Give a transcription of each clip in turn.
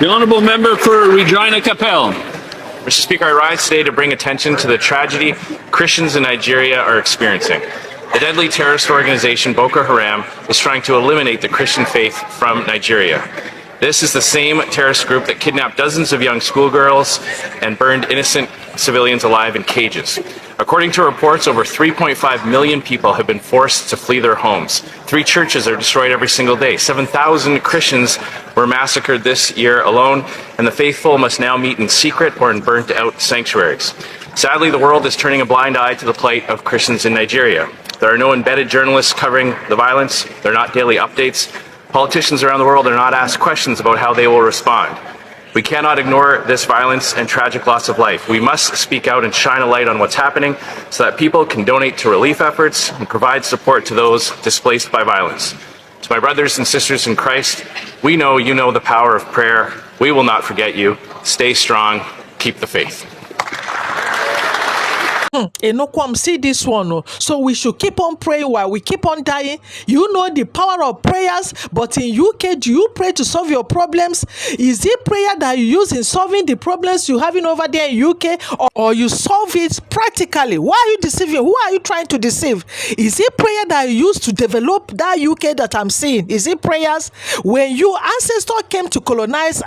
The Honourable Member for Regina Capel. Mr. Speaker, I rise today to bring attention to the tragedy Christians in Nigeria are experiencing. The deadly terrorist organization Boko Haram is trying to eliminate the Christian faith from Nigeria. This is the same terrorist group that kidnapped dozens of young schoolgirls and burned innocent civilians alive in cages. According to reports, over 3.5 million people have been forced to flee their homes. 3 churches are destroyed every single day. 7,000 Christians were massacred this year alone, and the faithful must now meet in secret or in burnt-out sanctuaries. Sadly, the world is turning a blind eye to the plight of Christians in Nigeria. There are no embedded journalists covering the violence. There are not daily updates. Politicians around the world are not asked questions about how they will respond. We cannot ignore this violence and tragic loss of life. We must speak out and shine a light on what's happening so that people can donate to relief efforts and provide support to those displaced by violence. To my brothers and sisters in Christ, we know you know the power of prayer. We will not forget you. Stay strong. Keep the faith. Enoquam, see this one. Oh. So we should keep on praying while we keep on dying. You know the power of prayers, but in UK, do you pray to solve your problems? Is it prayer that you use in solving the problems you're having over there in UK, or you solve it practically? Why are you deceiving? Who are you trying to deceive? Is it prayer that you use to develop that UK that I'm seeing? Is it prayers? When your ancestors came to colonize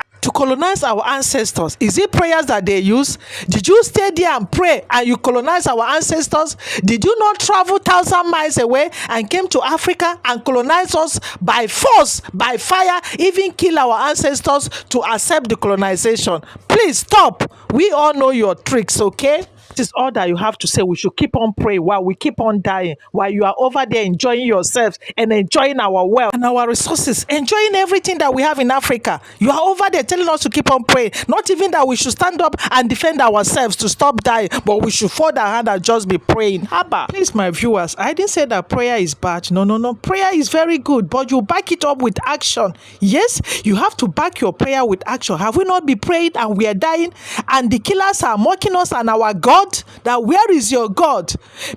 our ancestors, is it prayers that they use? Did you stay there and pray and you colonize our ancestors? Did you not travel 1,000 miles away and came to Africa and colonize us by force, by fire, even kill our ancestors to accept the colonization? Please stop. We all know your tricks, okay? This is all that you have to say. We should keep on praying while we keep on dying, while you are over there enjoying yourselves and enjoying our wealth and our resources, enjoying everything that we have in Africa. You are over there telling us to keep on praying. Not even that we should stand up and defend ourselves to stop dying, but we should fold our hand and just be praying. Abba, please, my viewers, I didn't say that prayer is bad. No. Prayer is very good, but you back it up with action. Yes, you have to back your prayer with action. Have we not been praying and we are dying and the killers are mocking us and our God? That where is your God?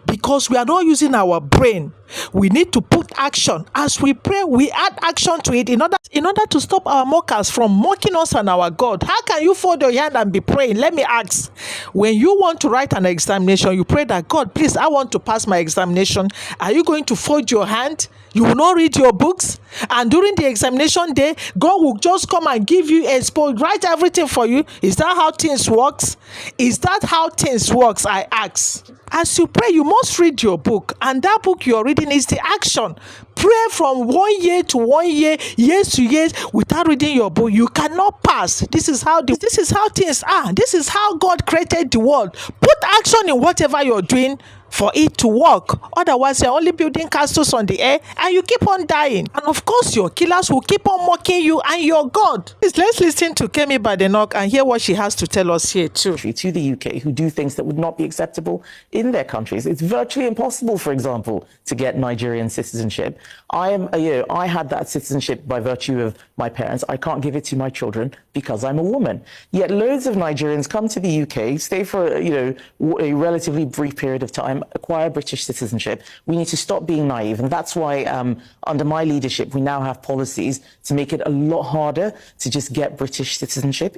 Because we are not using our brain. We need to put action. As we pray, we add action to it in order to stop our mockers from mocking us and our God. How can you fold your hand and be praying? Let me ask. When you want to write an examination, you pray that, God, please, I want to pass my examination. Are you going to fold your hand? You will not read your books, and during the examination day, God will just come and give you a spoil, write everything for you. Is that how things works? Is that how things works? I ask. As you pray, you must read your book, and that book you're reading is the action. Pray from 1 year to 1 year, years to years, without reading your book. You cannot pass. This is how things are. This is how God created the world. Put action in whatever you're doing for it to work. Otherwise, you're only building castles on the air and you keep on dying. And of course, your killers will keep on mocking you and your God. Please, let's listen to Kemi Badenoch and hear what she has to tell us here too. To the UK who do things that would not be acceptable in their countries. It's virtually impossible, for example, to get Nigerian citizenship. I had that citizenship by virtue of my parents. I can't give it to my children because I'm a woman. Yet loads of Nigerians come to the UK, stay for a relatively brief period of time, acquire British citizenship. We need to stop being naive, and that's why under my leadership we now have policies to make it a lot harder to just get British citizenship.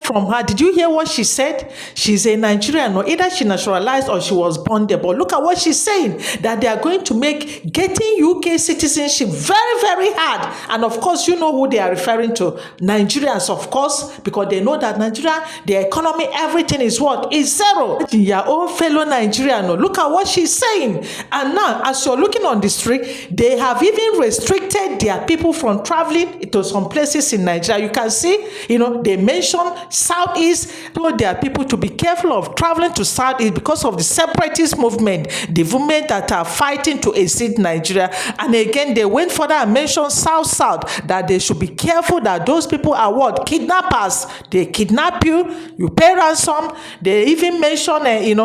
From her, did you hear what she said? She's a Nigerian, or either she naturalized or she was born there. But look at what she's saying, that they are going to make getting UK citizenship very, very hard. And of course, you know who they are referring to. Nigerians, of course, because they know that Nigeria, the economy, everything is what? Is zero. Your own fellow Nigerian, look at what she's saying. And now, as you're looking on the street, they have even restricted their people from traveling to some places in Nigeria. You can see, they mention Southeast, told their people to be careful of traveling to Southeast because of the separatist movement, the movement that are fighting to exit Nigeria. And again, they went further and mentioned South, that they should be careful that those people are what? Kidnappers. They kidnap you, you pay ransom. They even mention,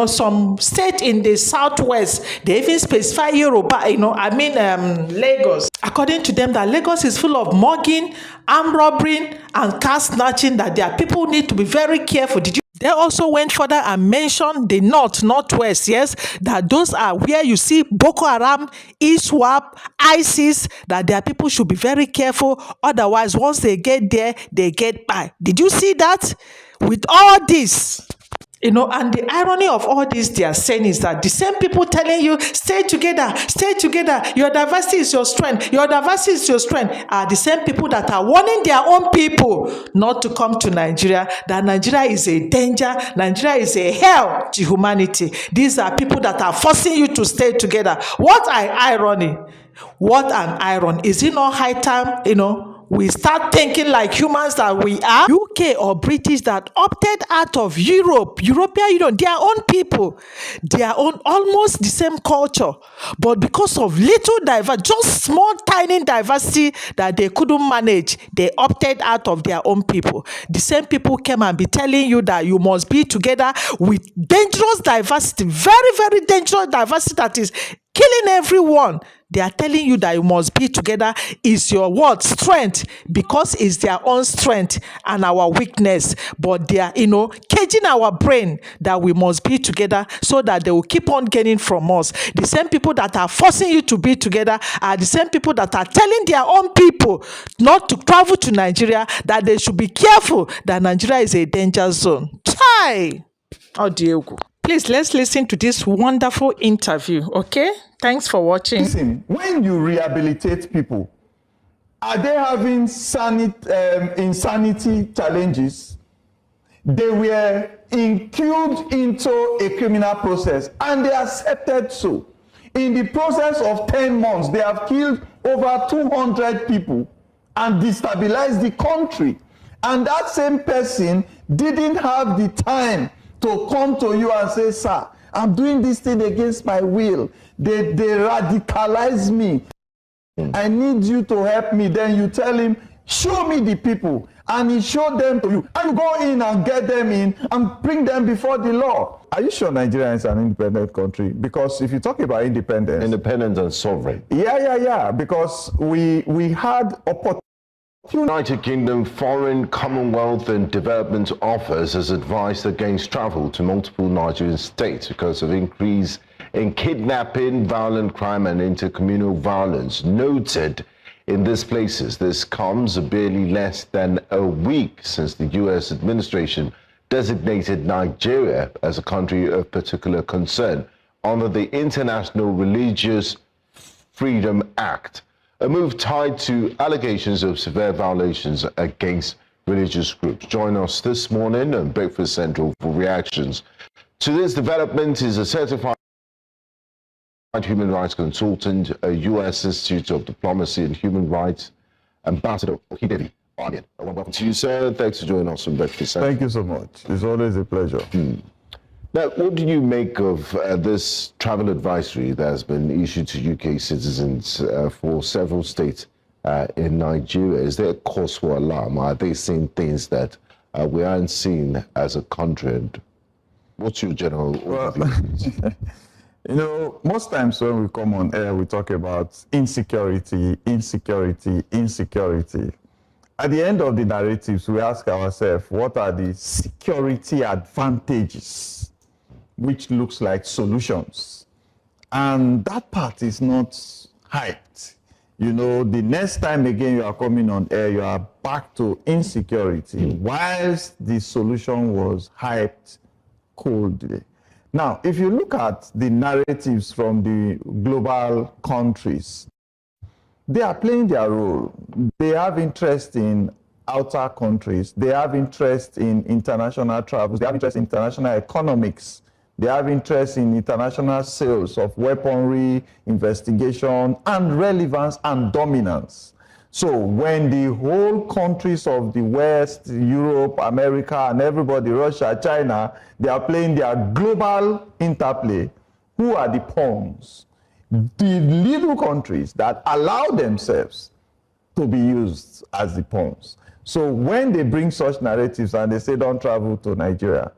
some state in the Southwest. They even specify Yoruba, Lagos. According to them, that Lagos is full of mugging, armed robbery, and car snatching, that their people need need to be very careful. Did you? They also went further and mentioned the northwest, yes, that those are where you see Boko Haram, ISWAP, ISIS, that their people should be very careful. Otherwise, once they get there, they get by. Did you see that? With all this, and the irony of all this they are saying is that the same people telling you, stay together, your diversity is your strength, are the same people that are warning their own people not to come to Nigeria, that Nigeria is a danger, Nigeria is a hell to humanity. These are people that are forcing you to stay together. What an irony. What an iron. Is it not high time, we start thinking like humans that we are? UK or British that opted out of European Union, their own people, their own almost the same culture, but because of little just small tiny diversity that they couldn't manage, they opted out of their own people. The same people came and be telling you that you must be together with dangerous diversity, very, very dangerous diversity that is killing everyone. They are telling you that you must be together is your what? Strength, because it's their own strength and our weakness. But they are, caging our brain that we must be together so that they will keep on gaining from us. The same people that are forcing you to be together are the same people that are telling their own people not to travel to Nigeria, that they should be careful, that Nigeria is a danger zone. Chai! Oh, Diego. Please, let's listen to this wonderful interview, okay? Thanks for watching. Listen, when you rehabilitate people, are they having insanity challenges? They were included into a criminal process and they accepted so. In the process of 10 months, they have killed over 200 people and destabilized the country. And that same person didn't have the time to come to you and say, sir, I'm doing this thing against my will. They radicalize me. I need you to help me. Then you tell him, show me the people. And he showed them to you. And go in and get them in and bring them before the law. Are you sure Nigeria is an independent country? Because if you talk about independence. Independent and sovereign. Yeah. Because we had opportunity. United Kingdom Foreign, Commonwealth and Development Office has advised against travel to multiple Nigerian states because of increase in kidnapping, violent crime and intercommunal violence noted in these places. This comes barely less than a week since the U.S. administration designated Nigeria as a country of particular concern under the International Religious Freedom Act. A move tied to allegations of severe violations against religious groups. Join us this morning on Breakfast Central for reactions to this development. Is a certified human rights consultant, a U.S. Institute of Diplomacy and Human Rights Ambassador Hidevi. Welcome to you, sir. Thanks for joining us on Breakfast Central. Thank you so much. It's always a pleasure. Now, what do you make of this travel advisory that has been issued to UK citizens for several states in Nigeria? Is there a cause for alarm? Are they seeing things that we aren't seeing as a country? And what's your general overview? Most times when we come on air, we talk about insecurity. At the end of the narratives, we ask ourselves, what are the security advantages? Which looks like solutions. And that part is not hyped. The next time again you are coming on air, you are back to insecurity, whilst the solution was hyped coldly. Now, if you look at the narratives from the global countries, they are playing their role. They have interest in outer countries. They have interest in international travels. They have interest in international economics. They have interest in international sales of weaponry, investigation, and relevance and dominance. So when the whole countries of the West, Europe, America, and everybody, Russia, China, they are playing their global interplay, who are the pawns? The little countries that allow themselves to be used as the pawns. So when they bring such narratives and they say don't travel to Nigeria,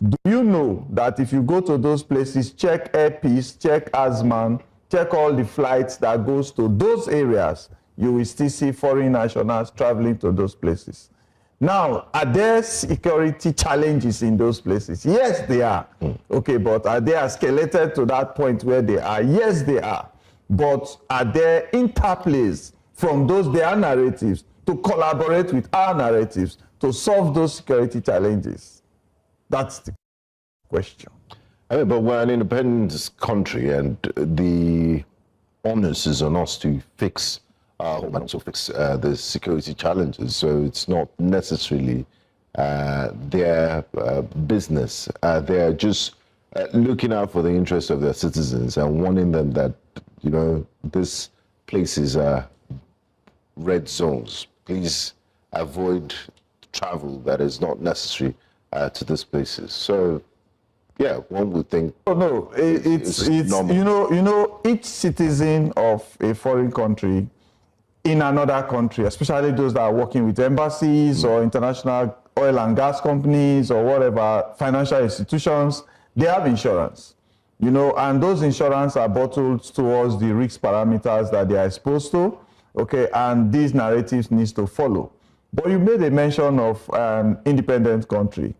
do you know that if you go to those places, check Air Peace, check Asman, check all the flights that goes to those areas, you will still see foreign nationals traveling to those places. Now, are there security challenges in those places? Yes, they are. Okay, but are they escalated to that point where they are? Yes, they are. But are there interplays from those their narratives to collaborate with our narratives to solve those security challenges? That's the question. I mean, but we're an independent country, and the onus is on us to fix and also fix the security challenges. So it's not necessarily their business. They're just looking out for the interests of their citizens and warning them that, you know, this places are red zones. Please avoid travel that is not necessary to these places. So, yeah, one would think. Oh, no, it's normal. you know, each citizen of a foreign country in another country, especially those that are working with embassies or international oil and gas companies or whatever, financial institutions, they have insurance, you know, and those insurance are bottled towards the risk parameters that they are exposed to, okay, and these narratives needs to follow. But you made a mention of independent country.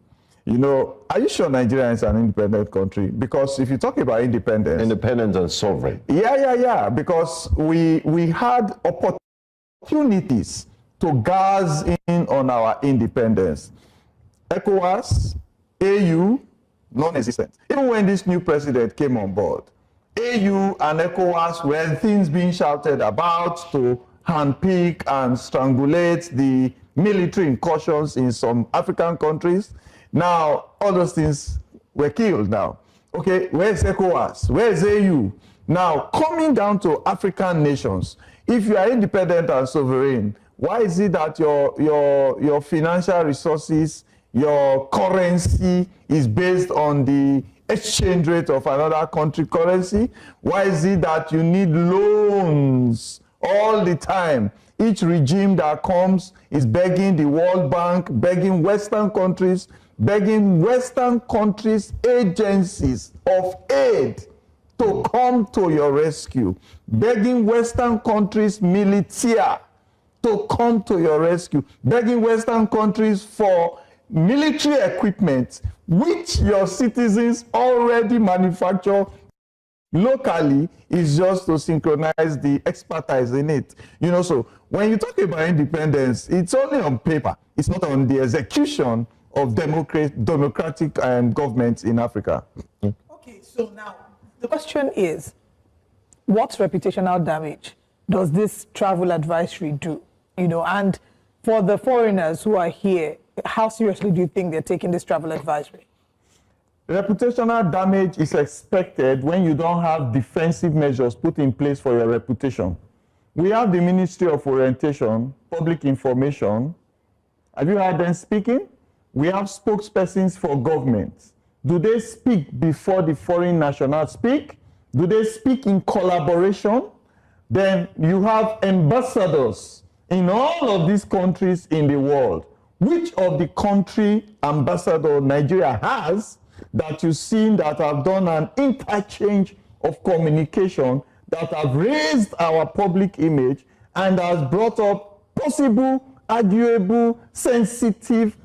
You know, are you sure Nigeria is an independent country? Because if you talk about independence... Independent and sovereign. Yeah, because we had opportunities to gas in on our independence. ECOWAS, AU, non-existent. Even when this new president came on board, AU and ECOWAS were things being shouted about to handpick and strangulate the military incursions in some African countries. Now, all those things were killed now. Okay, where's ECOWAS? Where's AU? Now, coming down to African nations, if you are independent and sovereign, why is it that your financial resources, your currency is based on the exchange rate of another country currency? Why is it that you need loans all the time? Each regime that comes is begging the World Bank, begging Western countries agencies of aid to come to your rescue, begging Western countries militia to come to your rescue, begging Western countries for military equipment which your citizens already manufacture locally, is just to synchronize the expertise in it. You know, so when you talk about independence, it's only on paper. It's not on the execution of democratic governments in Africa. Okay, so now the question is, what reputational damage does this travel advisory do? You know, and for the foreigners who are here, how seriously do you think they're taking this travel advisory? Reputational damage is expected when you don't have defensive measures put in place for your reputation. We have the Ministry of Orientation, Public Information. Have you heard them speaking? We have spokespersons for government. Do they speak before the foreign nationals speak? Do they speak in collaboration? Then you have ambassadors in all of these countries in the world. Which of the country ambassador Nigeria has that you've seen that have done an interchange of communication that have raised our public image and has brought up possible, arguable, sensitive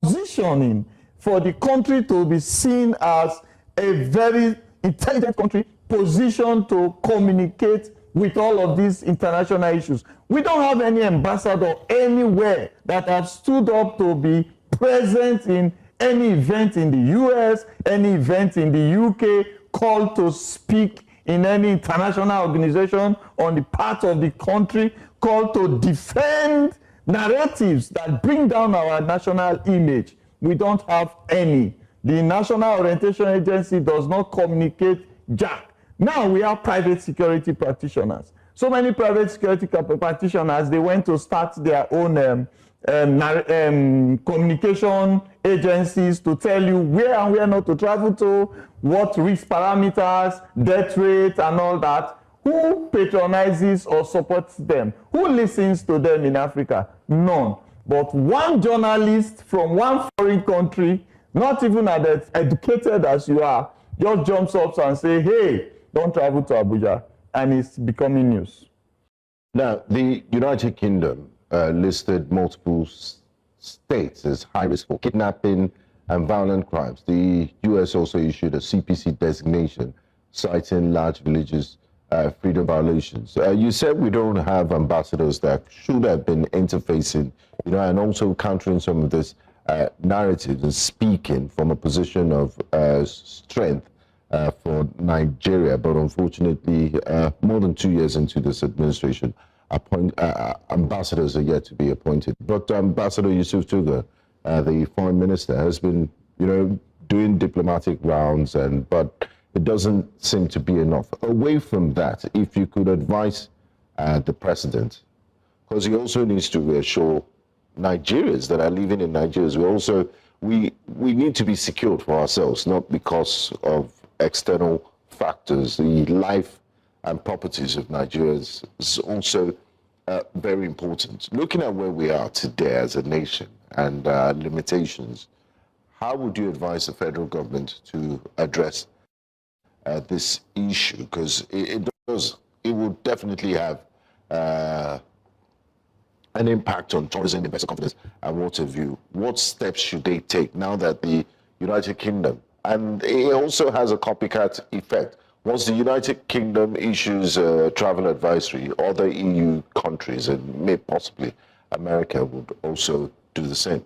positioning for the country to be seen as a very intelligent country positioned to communicate with all of these international issues? We don't have any ambassador anywhere that have stood up to be present in any event in the US, any event in the UK, called to speak in any international organization on the part of the country, called to defend narratives that bring down our national image. We don't have any. The National Orientation Agency does not communicate jack. Now we have private security practitioners. So many private security practitioners, they went to start their own communication agencies to tell you where and where not to travel to, what risk parameters, death rate, and all that. Who patronizes or supports them? Who listens to them in Africa? None. But one journalist from one foreign country, not even as educated as you are, just jumps up and say, hey, don't travel to Abuja, and it's becoming news. Now, the United Kingdom listed multiple states as high risk for kidnapping and violent crimes. The US also issued a CPC designation citing large religious freedom violations. You said we don't have ambassadors that should have been interfacing, and also countering some of this narratives and speaking from a position of strength for Nigeria. But unfortunately, more than 2 years into this administration, ambassadors are yet to be appointed. But Ambassador Yusuf Tuga, the foreign minister, has been, doing diplomatic rounds, but it doesn't seem to be enough. Away from that, if you could advise the president, because he also needs to reassure Nigerians that are living in Nigeria, we need to be secured for ourselves, not because of external factors. The life and properties of Nigerians is also very important. Looking at where we are today as a nation and limitations, how would you advise the federal government to address this issue? Because it would definitely have an impact on tourism, investor confidence, and what have you. What steps should they take now that the United Kingdom, and it also has a copycat effect, once the United Kingdom issues a travel advisory, other EU countries and may possibly America would also do the same?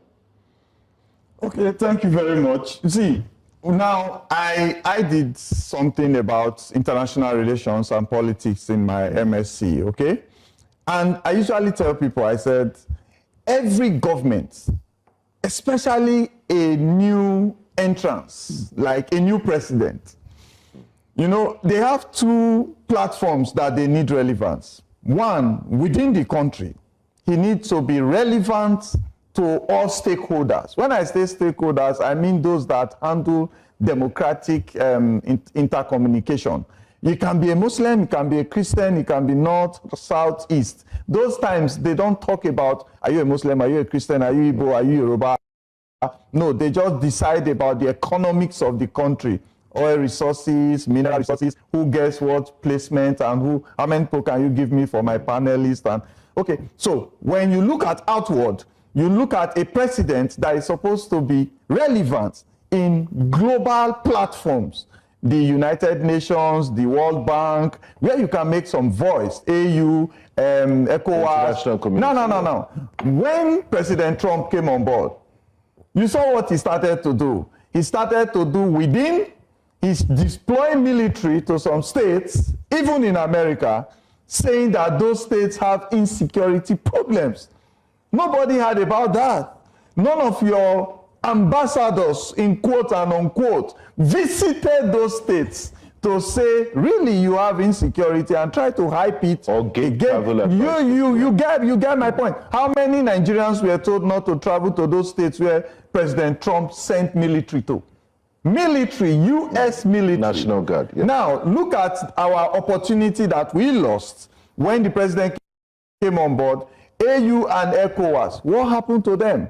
Okay, thank you very much. See, now I did something about international relations and politics in my MSc, okay? And I usually tell people, I said, every government, especially a new entrance, like a new president, they have two platforms that they need relevance. One, within the country, he needs to be relevant to all stakeholders. When I say stakeholders, I mean those that handle democratic intercommunication. You can be a Muslim, you can be a Christian, you can be North, South, East. Those times, they don't talk about, are you a Muslim, are you a Christian, are you Igbo, are you Yoruba? No, they just decide about the economics of the country. Oil resources, mineral resources, who gets what placement, and how many people can you give me for my panelist? And okay, so when you look at outward, you look at a president that is supposed to be relevant in global platforms, the United Nations, the World Bank, where you can make some voice, AU, ECOWAS. No. When President Trump came on board, you saw what he started to do. He started to do within, he's deploying military to some states, even in America, saying that those states have insecurity problems. Nobody heard about that. None of your ambassadors, in quote and unquote, visited those states to say, really, you have insecurity, and try to hype it. Or you get my point. How many Nigerians were told not to travel to those states where President Trump sent military to? Military, U.S. military. National Guard. Yeah. Now, look at our opportunity that we lost when the president came on board. AU and ECOWAS, what happened to them?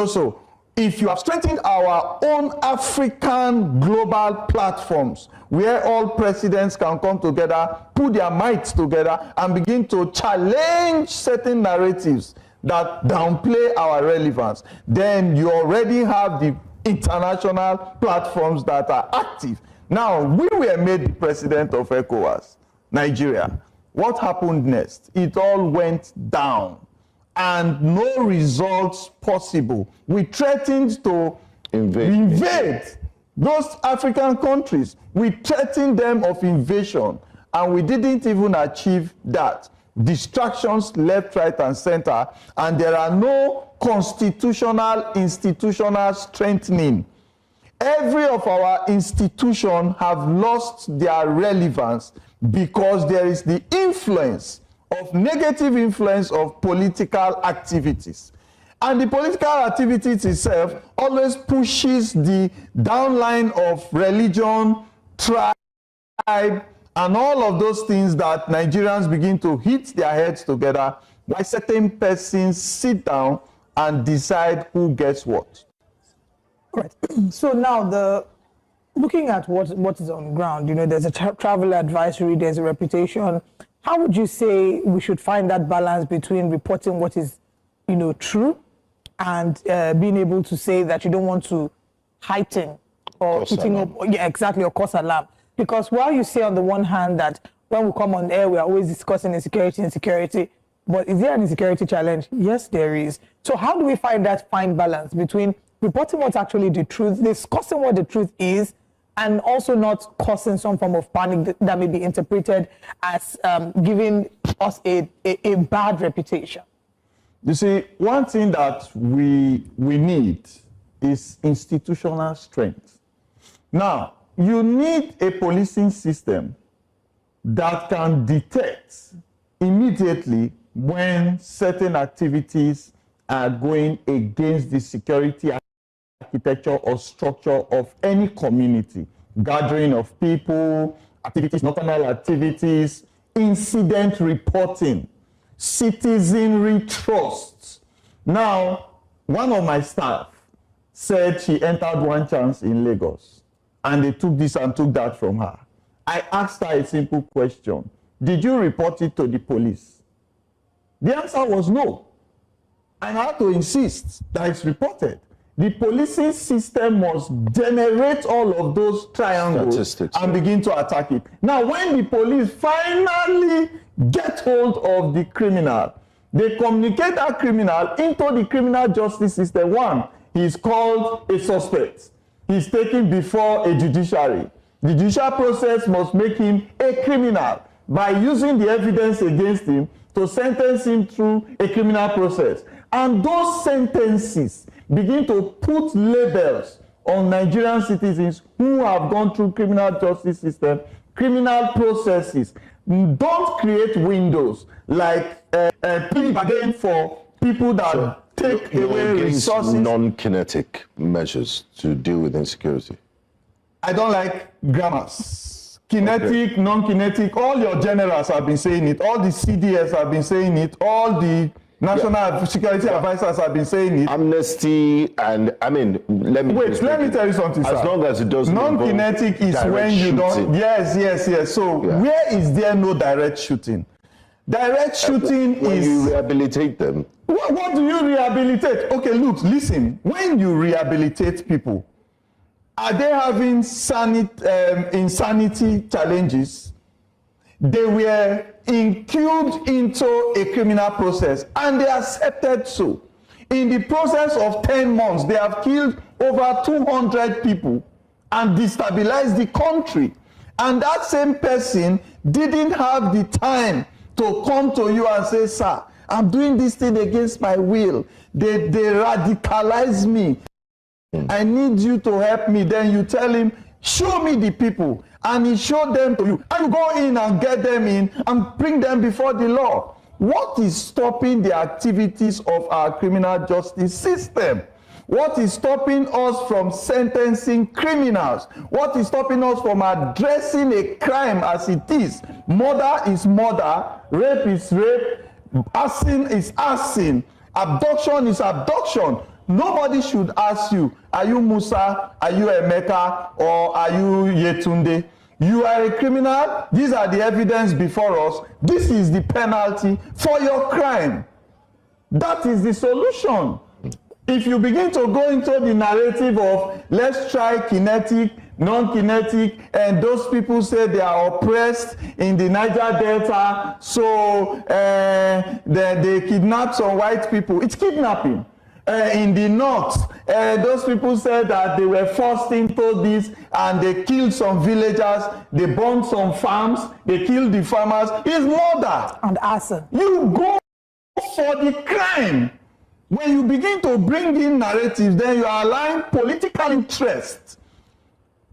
So if you have strengthened our own African global platforms, where all presidents can come together, put their might together, and begin to challenge certain narratives that downplay our relevance, then you already have the international platforms that are active. Now, we were made the president of ECOWAS, Nigeria. What happened next? It all went down, and no results possible. We threatened to invade those African countries. We threatened them of invasion, and we didn't even achieve that. Distractions left, right, and center, and there are no constitutional, institutional strengthening. Every of our institutions have lost their relevance because there is the influence of negative influence of political activities. And the political activities itself always pushes the downline of religion, tribe, and all of those things that Nigerians begin to hit their heads together while certain persons sit down and decide who gets what. All right. So now looking at what is on ground, there's a travel advisory, there's a reputation. How would you say we should find that balance between reporting what is true, and being able to say that you don't want to heighten or eating up, exactly, or cause alarm. Because while you say on the one hand that when we come on air, we are always discussing insecurity, but is there an insecurity challenge? Yes, there is. So how do we find that fine balance between reporting what's actually the truth, discussing what the truth is, and also not causing some form of panic that may be interpreted as giving us a bad reputation? You see, one thing that we need is institutional strength. Now, you need a policing system that can detect immediately when certain activities are going against the security architecture or structure of any community, gathering of people, activities, nocturnal activities, incident reporting, citizenry trust. Now, one of my staff said she entered one chance in Lagos and they took this and took that from her. I asked her a simple question. Did you report it to the police? The answer was no. And I had to insist that it's reported. The policing system must generate all of those triangles and begin to attack it. Now, when the police finally get hold of the criminal, they communicate that criminal into the criminal justice system. One, he's called a suspect. He's taken before a judiciary. The judicial process must make him a criminal by using the evidence against him to sentence him through a criminal process. And those sentences begin to put labels on Nigerian citizens who have gone through criminal justice system, criminal processes. Don't create windows like plea bargain for people that take away resources. Non-kinetic measures to deal with insecurity. I don't like grammars. Kinetic, non-kinetic, all your generals have been saying it, all the CDS have been saying it, all the national security advisors have been saying it. Amnesty and, I mean, let me tell you something, sir. As long as it doesn't non-kinetic is when you don't, yes. So where is there no direct shooting? Direct shooting when is... you rehabilitate them. What do you rehabilitate? Okay, look, listen. When you rehabilitate people, are they having insanity challenges? They were included into a criminal process and they accepted so. In the process of 10 months, they have killed over 200 people and destabilized the country. And that same person didn't have the time to come to you and say, sir, I'm doing this thing against my will. They radicalize me. I need you to help me. Then you tell him, show me the people. And he showed them to you. And you go in and get them in and bring them before the law. What is stopping the activities of our criminal justice system? What is stopping us from sentencing criminals? What is stopping us from addressing a crime as it is? Murder is murder, rape is rape, arson is arson, abduction is abduction. Nobody should ask you, are you Musa, are you Emeka, or are you Yetunde? You are a criminal. These are the evidence before us. This is the penalty for your crime. That is the solution. If you begin to go into the narrative of let's try kinetic, non-kinetic, and those people say they are oppressed in the Niger Delta, so they kidnap some white people. It's kidnapping. In the north, those people said that they were forced into this and they killed some villagers, they burned some farms, they killed the farmers. It's murder. And arson. You go for the crime. When you begin to bring in narratives, then you are allowing political interest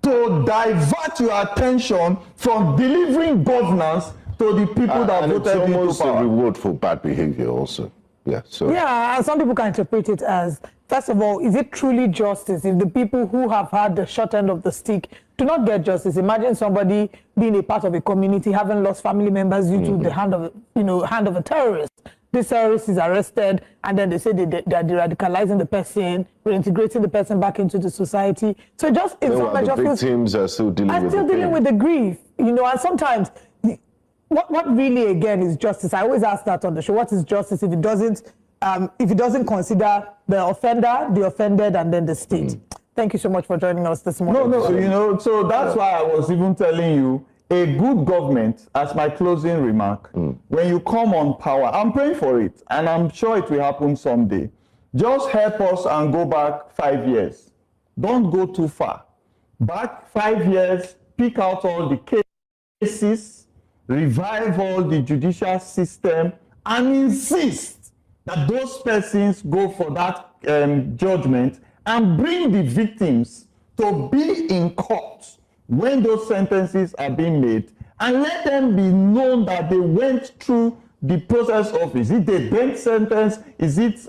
to divert your attention from delivering governance to the people that voted into power. And it's almost a reward for bad behavior also. Yeah, so. Yeah, and some people can interpret it as, first of all, is it truly justice if the people who have had the short end of the stick do not get justice? Imagine somebody being a part of a community, having lost family members due to the hand of a terrorist. This terrorist is arrested, and then they say they're de-radicalizing the person, reintegrating the person back into the society. So just in some measure, the victims are still dealing with the grief, and sometimes. What really, again, is justice? I always ask that on the show. What is justice if it doesn't if it doesn't consider the offender, the offended, and then the state. Thank you so much for joining us this morning. No, so that's why I was even telling you, a good government, as my closing remark, when you come on power, I'm praying for it, and I'm sure it will happen someday. Just help us and go back 5 years. Don't go too far. Back 5 years, pick out all the cases, revive all the judicial system, and insist that those persons go for that judgment and bring the victims to be in court when those sentences are being made, and let them be known that they went through the process of, is it a bench sentence, is it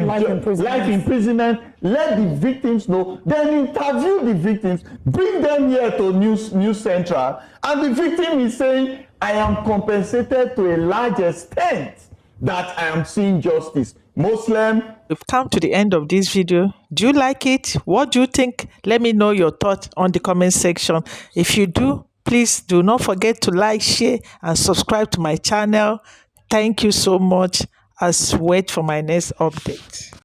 life imprisonment? Let the victims know, then interview the victims, bring them here to News Central, and the victim is saying, I am compensated to a large extent that I am seeing justice. Muslim. We've come to the end of this video. Do you like it? What do you think? Let me know your thoughts on the comment section. If you do, please do not forget to like, share, and subscribe to my channel. Thank you so much. I'll wait for my next update.